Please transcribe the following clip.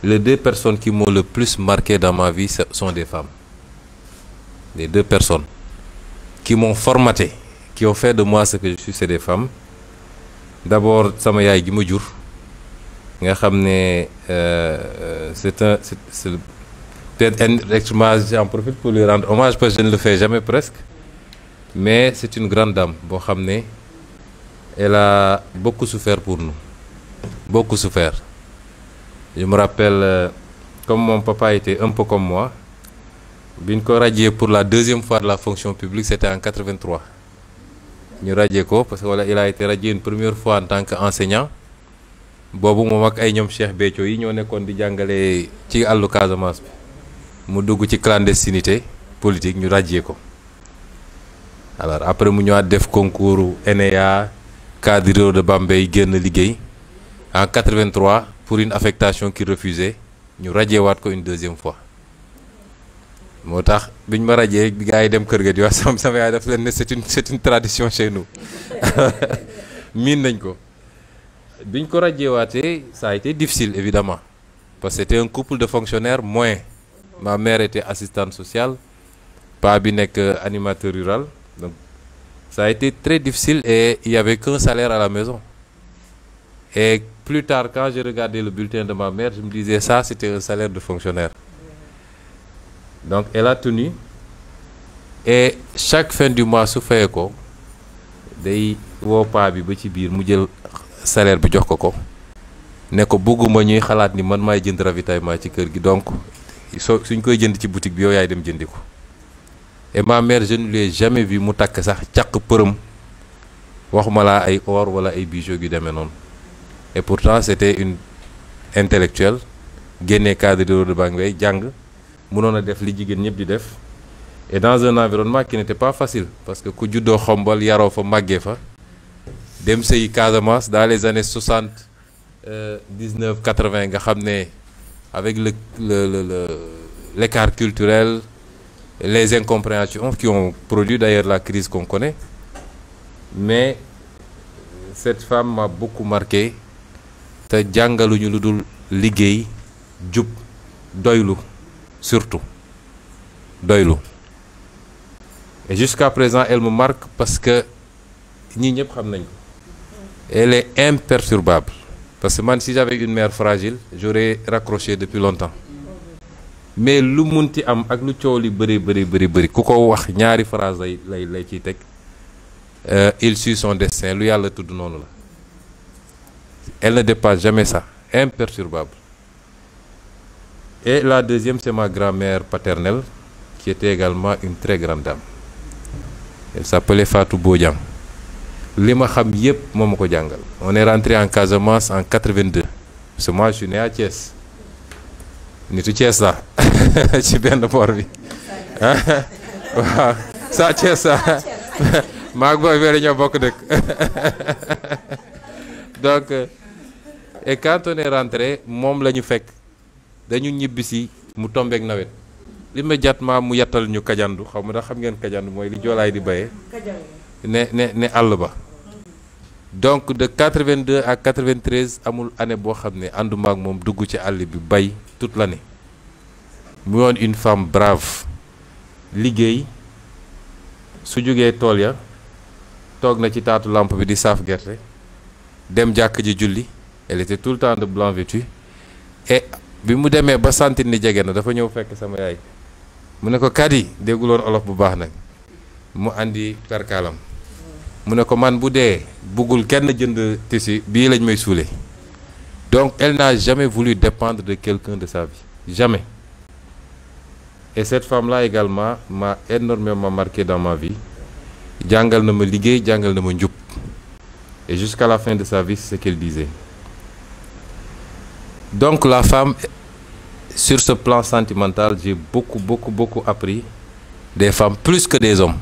Les deux personnes qui m'ont le plus marqué dans ma vie sont des femmes. Les deux personnes qui m'ont formaté, qui ont fait de moi ce que je suis, c'est des femmes. D'abord, sama yaay gi ma jur nga xam ne c'est peut-être indirectement, j'en profite pour lui rendre hommage parce que je ne le fais jamais presque, mais c'est une grande dame boo xam ne elle a beaucoup souffert pour nous, beaucoup souffert. Je me rappelle, comme mon papa était un peu comme moi, bi ñu ko radié pour la deuxième fois de la fonction publique, c'était en 83. ñu radié ko parce que voilà, il a été radié une première fois en tant qu'enseignant. Boobu moom ak ay ñoom Cheikh Béthio yi ñoo nekkoon di jàngale ci àllu Casamance bi mu dugg ci clandestinité politique ñu radié ko. Alors après mu ñëwaat def concours ENEA cadre de Bambey génn liggéey en 83 pour une affectation qu'il refusait ñu radié waat ko une deuxième fois. moo tax biñ ma radié bi gars yi dem kër ga di wax sama yaay daf leen ne c'est une tradition chez nous miin nañ ko. biñ ko radié waatee ça a été difficile évidemment parce que c'était un couple de fonctionnaires moins. Ma mère était assistante sociale, paa bi nekk animateur rural, donc ça a été très difficile et il y avait qu'un salaire à la maison. Et plus tard, quand je regardais le bulletin de ma mère, je me disais ça c'était un salaire de fonctionnaire. Donc elle a tenu et chaque fin du mois su fayee ko day woo paa bi ba ci biir mu jël salaire bi jox ko ne ko bëgguma ñuy xalaat ni man maay jënd ravitaillement ci kër gi, donc suñ koy jënd ci boutique bi yow yaay dem jëndi ko. Et ma mère, je ne l'ai jamais vu mu takk sax caq përëm waxuma laa ay or wala ay bijoux yu demee noonu. Et pourtant c'était une intellectuelle génnee cadre de Bambey jàng mënoon a def li jigéen ñëpp di def et dans un environnement qui n'était pas facile parce que ku juddoo Xombol yaroo fa màggee fa dem sëyi Casamance dans les années 79 80 nga xam ne avec l'écart culturel, les incompréhensions qui ont produit d'ailleurs la crise qu'on connaît. Mais cette femme m'a beaucoup marqué. Te jàngaluñu lu dul liggéey jub doylu surtout doylu. Et jusqu'à présent elle me marque parce que ñi ñëpp xam nañ ko. Elle est imperturbable. Parce que man si j'avais une mère fragile j'aurais raccroché depuis longtemps. Mais lu munti am ak lu coow li bëri ku ko wax ñaari phrase lay ciy teg il suit son destin lu yàlla tudd noonu la. Elle ne dépasse jamais ça, imperturbable. Et la deuxième, c'est ma grand-mère paternelle qui était également une très grande dame. Elle s'appelait Fatou Bodian. Li ma xam yépp moo ma ko jàngal. On est rentré en Casamance en 82 parce que moi je suis né à Thiès. Nitu Thiès la ci benn boor bi waaw saa Thiès la maag booy weere ñoo bokk dëkk. Donc et quand on est rentré moom la ñu fekk dañu ñibbisi mu tombeek nawet immédiatement mu yattal ñu kajandu xaw ma ndax xam ngeen kajandu mooy li joolaay di bayee ne àll ba. Donc de 82 à 93 amul année boo xam ne ànduma ak moom dugg ci àll bi bay toute l'année. mu yoon une femme brave liggéey su jógee tool ya toog na ci taatu lampe bi di saaf gerte dem jàkk ji julli. Elle était tout le temps de blanc vêtue et bi mu demee ba sentir ni jege na dafa ñëw fekk sama yaay mu ne ko kadi dégguloon olof bu baax nag mu andi perkaalam mu ne ko man bu dee buggul kenn jënd tissu bii lañ may suulee. Donc elle n'a jamais voulu dépendre de quelqu'un de sa vie, jamais. Et cette femme-là également m'a énormément marqué dans ma vie. Jàngal na ma liggéey jàngal na ma njub. Et jusqu'à la fin de sa vie, c'est ce qu'elle disait. Donc la femme, sur ce plan sentimental, j'ai beaucoup appris des femmes plus que des hommes.